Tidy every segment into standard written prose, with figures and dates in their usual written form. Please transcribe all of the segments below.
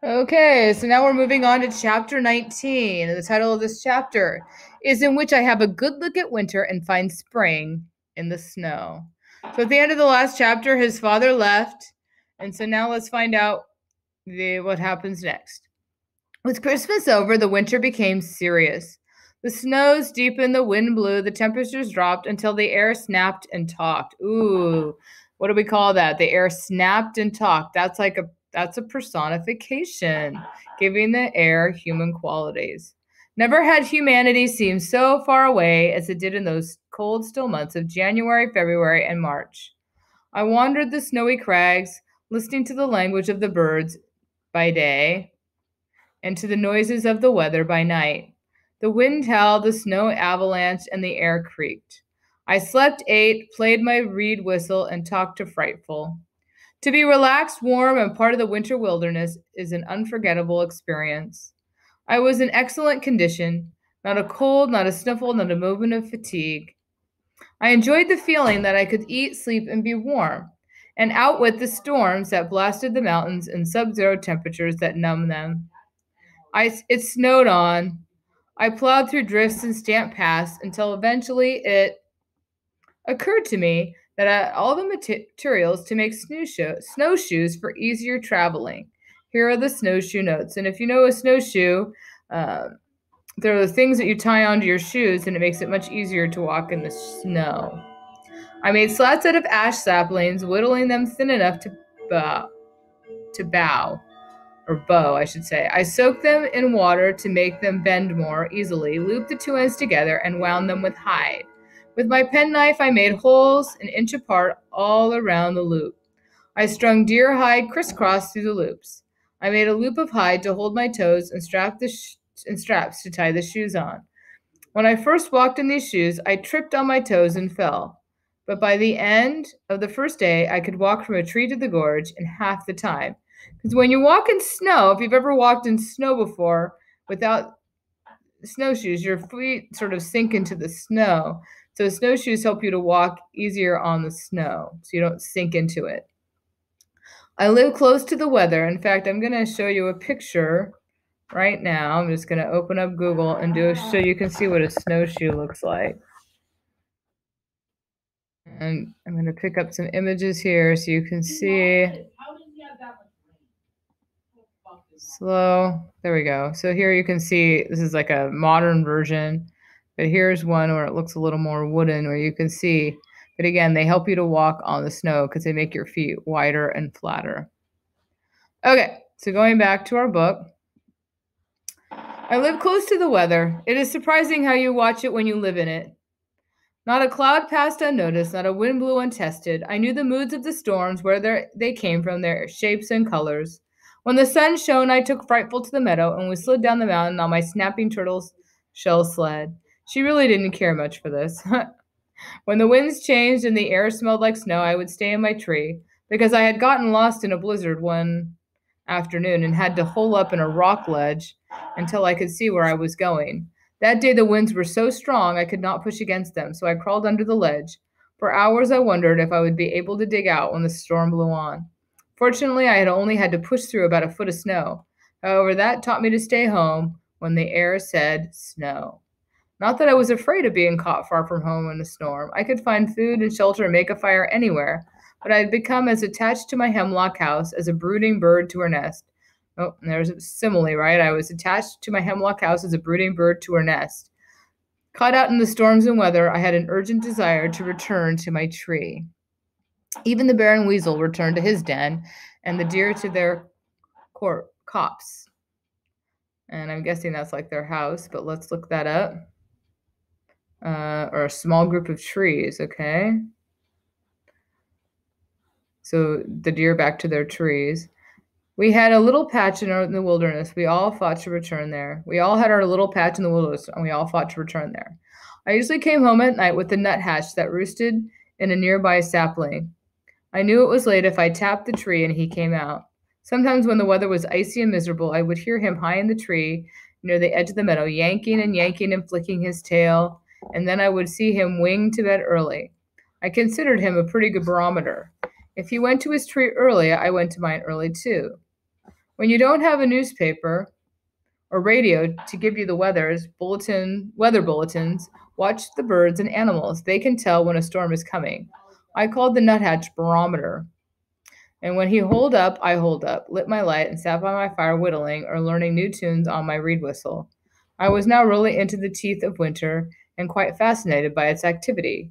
Okay, so now we're moving on to chapter 19. The title of this chapter is In Which I Have a Good Look at Winter and Find Spring in the Snow. So at the end of the last chapter, his father left. And so now let's find out what happens next. With Christmas over, the winter became serious. The snows deepened, the wind blew, the temperatures dropped until the air snapped and talked. Ooh, what do we call that? The air snapped and talked. That's a personification, giving the air human qualities. Never had humanity seemed so far away as it did in those cold, still months of January, February, and March. I wandered the snowy crags, listening to the language of the birds by day and to the noises of the weather by night. The wind howled, the snow avalanched, and the air creaked. I slept, ate, played my reed whistle, and talked to Frightful. To be relaxed, warm, and part of the winter wilderness is an unforgettable experience. I was in excellent condition, not a cold, not a sniffle, not a movement of fatigue. I enjoyed the feeling that I could eat, sleep, and be warm, and outwit the storms that blasted the mountains and sub-zero temperatures that numbed them. It snowed on. I plowed through drifts and stamped paths until eventually it occurred to me that I had all the materials to make snowshoes for easier traveling. Here are the snowshoe notes. And if you know a snowshoe, uh, there are the things that you tie onto your shoes, and it makes it much easier to walk in the snow. I made slats out of ash saplings, whittling them thin enough to bow, I should say. I soaked them in water to make them bend more easily, looped the two ends together, and wound them with hide. With my penknife, I made holes an inch apart all around the loop. I strung deer hide crisscross through the loops. I made a loop of hide to hold my toes and straps to tie the shoes on. When I first walked in these shoes, I tripped on my toes and fell. But by the end of the first day, I could walk from a tree to the gorge in half the time. Because when you walk in snow, if you've ever walked in snow before without snowshoes, your feet sort of sink into the snow. So snowshoes help you to walk easier on the snow so you don't sink into it. I live close to the weather. In fact, I'm going to show you a picture right now. I'm just going to open up Google and so you can see what a snowshoe looks like. And I'm going to pick up some images here so you can see. Slow. There we go. So here you can see this is like a modern version, but here's one where it looks a little more wooden where you can see. But again, they help you to walk on the snow because they make your feet wider and flatter. Okay, so going back to our book. I live close to the weather. It is surprising how you watch it when you live in it. Not a cloud passed unnoticed, not a wind blew untested. I knew the moods of the storms, where they came from, their shapes and colors. When the sun shone, I took Frightful to the meadow, and we slid down the mountain on my snapping turtle shell sled. She really didn't care much for this. When the winds changed and the air smelled like snow, I would stay in my tree, because I had gotten lost in a blizzard one afternoon and had to hole up in a rock ledge until I could see where I was going. That day the winds were so strong I could not push against them, so I crawled under the ledge. For hours I wondered if I would be able to dig out when the storm blew on. Fortunately, I had only had to push through about a foot of snow. However, that taught me to stay home when the air said snow. Not that I was afraid of being caught far from home in a storm. I could find food and shelter and make a fire anywhere, but I had become as attached to my hemlock house as a brooding bird to her nest. Oh, there's a simile, right? I was attached to my hemlock house as a brooding bird to her nest. Caught out in the storms and weather, I had an urgent desire to return to my tree. Even the bear and weasel returned to his den, and the deer to their copse. And I'm guessing that's like their house, but let's look that up. Or a small group of trees, okay? So the deer back to their trees. We had a little patch in the wilderness. We all fought to return there. We all had our little patch in the wilderness, and we all fought to return there. I usually came home at night with the nuthatch that roosted in a nearby sapling. I knew it was late if I tapped the tree and he came out. Sometimes when the weather was icy and miserable, I would hear him high in the tree near the edge of the meadow, yanking and flicking his tail, and then I would see him wing to bed early. I considered him a pretty good barometer. If he went to his tree early, I went to mine early too. When you don't have a newspaper or radio to give you the weather bulletins, watch the birds and animals. They can tell when a storm is coming. I called the nuthatch barometer. And when he holed up, I holed up, lit my light, and sat by my fire whittling or learning new tunes on my reed whistle. I was now really into the teeth of winter and quite fascinated by its activity.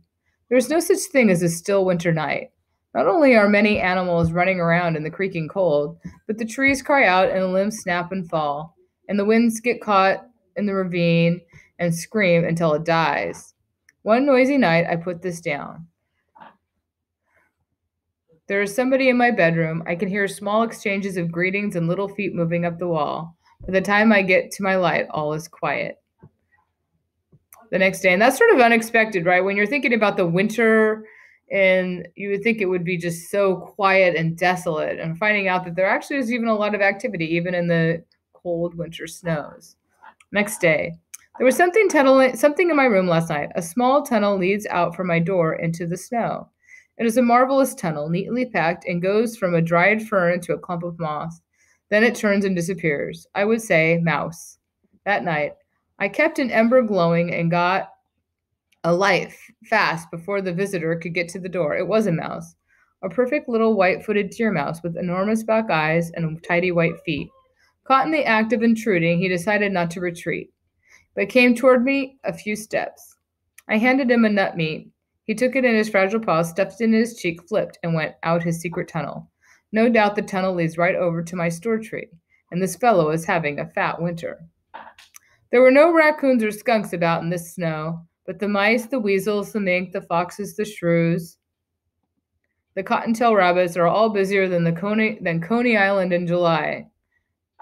There is no such thing as a still winter night. Not only are many animals running around in the creaking cold, but the trees cry out and the limbs snap and fall, and the winds get caught in the ravine and scream until it dies. One noisy night, I put this down. There is somebody in my bedroom. I can hear small exchanges of greetings and little feet moving up the wall. By the time I get to my light, all is quiet. The next day, and that's sort of unexpected, right? When you're thinking about the winter, and you would think it would be just so quiet and desolate, and finding out that there actually is even a lot of activity, even in the cold winter snows. Next day, there was something in my room last night. A small tunnel leads out from my door into the snow. It is a marvelous tunnel, neatly packed, and goes from a dried fern to a clump of moss. Then it turns and disappears. I would say, mouse. That night, I kept an ember glowing and got a light fast before the visitor could get to the door. It was a mouse, a perfect little white-footed deer mouse with enormous black eyes and tidy white feet. Caught in the act of intruding, he decided not to retreat, but came toward me a few steps. I handed him a nut meat. He took it in his fragile paws, stuffed it in his cheek, flipped, and went out his secret tunnel. No doubt the tunnel leads right over to my store tree, and this fellow is having a fat winter. There were no raccoons or skunks about in this snow, but the mice, the weasels, the mink, the foxes, the shrews, the cottontail rabbits are all busier than Coney Island in July.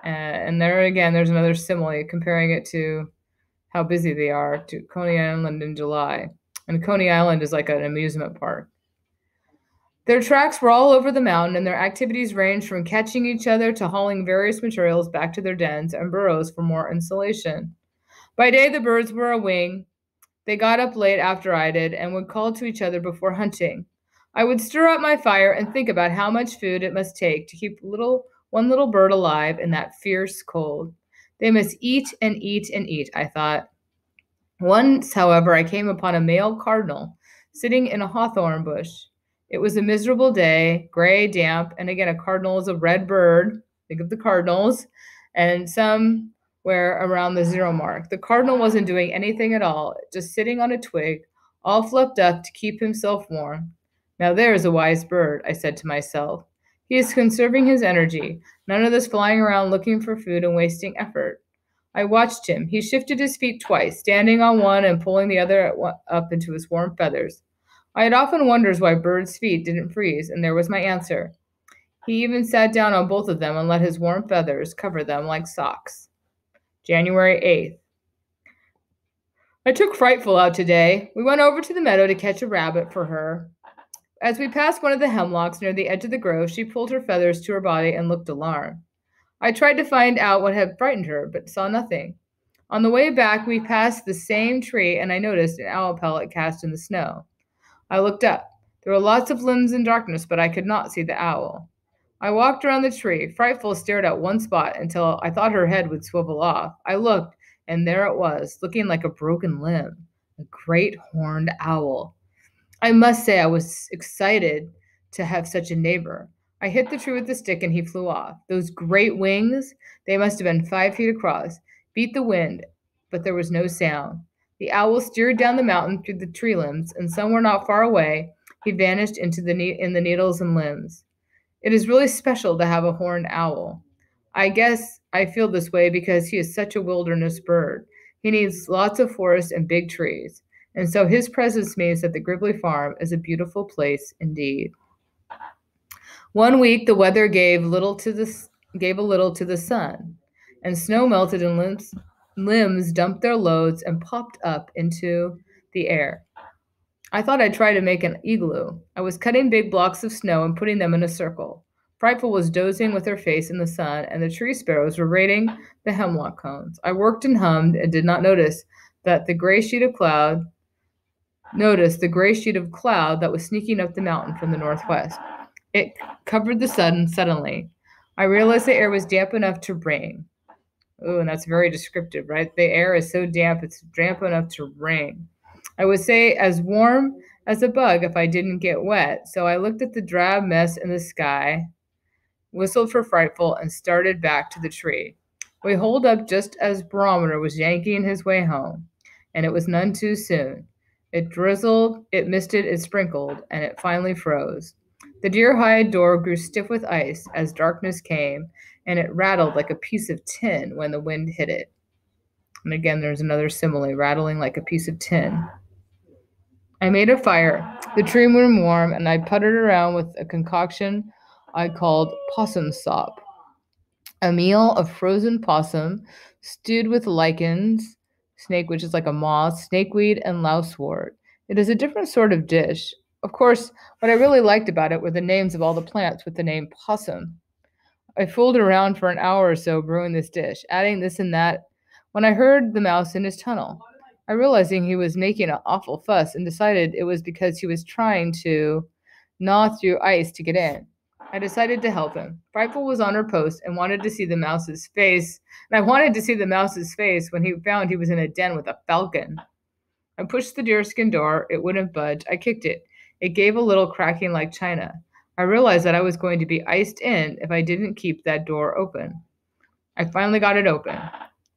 And there again, there's another simile comparing it to how busy they are to Coney Island in July. And Coney Island is like an amusement park. Their tracks were all over the mountain, and their activities ranged from catching each other to hauling various materials back to their dens and burrows for more insulation. By day, the birds were a wing. They got up late after I did and would call to each other before hunting. I would stir up my fire and think about how much food it must take to keep one little bird alive in that fierce cold. They must eat and eat and eat, I thought. Once, however, I came upon a male cardinal sitting in a hawthorn bush. It was a miserable day, gray, damp, and again, a cardinal is a red bird. Think of the cardinals, and somewhere around the 0 mark. The cardinal wasn't doing anything at all, just sitting on a twig, all fluffed up to keep himself warm. Now there is a wise bird, I said to myself. He is conserving his energy, none of this flying around looking for food and wasting effort. I watched him. He shifted his feet twice, standing on one and pulling the other up into his warm feathers. I had often wondered why birds' feet didn't freeze, and there was my answer. He even sat down on both of them and let his warm feathers cover them like socks. January 8th. I took Frightful out today. We went over to the meadow to catch a rabbit for her. As we passed one of the hemlocks near the edge of the grove, she pulled her feathers to her body and looked alarmed. I tried to find out what had frightened her, but saw nothing. On the way back, we passed the same tree, and I noticed an owl pellet cast in the snow. I looked up. There were lots of limbs in darkness, but I could not see the owl. I walked around the tree. Frightful stared at one spot until I thought her head would swivel off. I looked, and there it was, looking like a broken limb, a great horned owl. I must say I was excited to have such a neighbor. I hit the tree with the stick and he flew off. Those great wings, they must have been 5 feet across, beat the wind, but there was no sound. The owl steered down the mountain through the tree limbs, and somewhere not far away, he vanished in the needles and limbs. It is really special to have a horned owl. I guess I feel this way because he is such a wilderness bird. He needs lots of forest and big trees, and so his presence means that the Gribley farm is a beautiful place indeed. One week, the weather gave a little to the sun, and snow melted and limbs dumped their loads and popped up into the air. I thought I'd try to make an igloo. I was cutting big blocks of snow and putting them in a circle. Frightful was dozing with her face in the sun, and the tree sparrows were raiding the hemlock cones. I worked and hummed and did not notice the gray sheet of cloud that was sneaking up the mountain from the northwest. It covered the sun suddenly. I realized the air was damp enough to ring. Oh, and that's very descriptive, right? The air is so damp, it's damp enough to ring. I would say as warm as a bug if I didn't get wet. So I looked at the drab mess in the sky, whistled for Frightful, and started back to the tree. We holed up just as Barometer was yanking his way home, and it was none too soon. It drizzled, it misted, it sprinkled, and it finally froze. The deer hide door grew stiff with ice as darkness came, and it rattled like a piece of tin when the wind hit it. And again, there's another simile, rattling like a piece of tin. I made a fire, the tree room warm, and I puttered around with a concoction I called possum sop, a meal of frozen possum stewed with lichens, snake, which is like a moth, snakeweed, and lousewort. It is a different sort of dish. Of course, what I really liked about it were the names of all the plants with the name possum. I fooled around for an hour or so brewing this dish, adding this and that, when I heard the mouse in his tunnel. I realizing he was making an awful fuss and decided it was because he was trying to gnaw through ice to get in. I decided to help him. Frightful was on her post and wanted to see the mouse's face, and I wanted to see the mouse's face when he found he was in a den with a falcon. I pushed the deerskin door. It wouldn't budge. I kicked it. It gave a little cracking like china. I realized that I was going to be iced in if I didn't keep that door open. I finally got it open.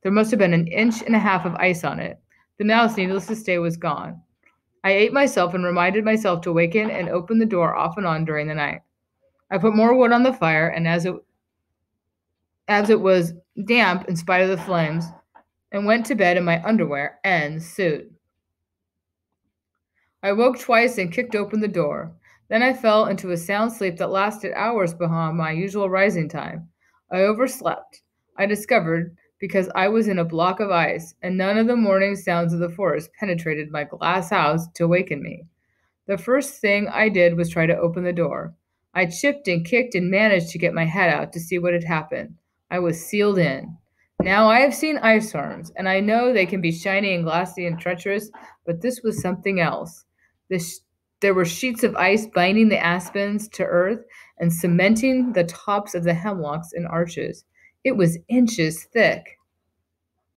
There must have been an inch and a half of ice on it. The mouse, needless to say, was gone. I ate myself and reminded myself to waken and open the door off and on during the night. I put more wood on the fire, and as it was damp in spite of the flames, and went to bed in my underwear and suit. I woke twice and kicked open the door. Then I fell into a sound sleep that lasted hours behind my usual rising time. I overslept, I discovered, because I was in a block of ice, and none of the morning sounds of the forest penetrated my glass house to waken me. The first thing I did was try to open the door. I chipped and kicked and managed to get my head out to see what had happened. I was sealed in. Now I have seen ice storms, and I know they can be shiny and glassy and treacherous, but this was something else. There were sheets of ice binding the aspens to earth and cementing the tops of the hemlocks and arches. It was inches thick.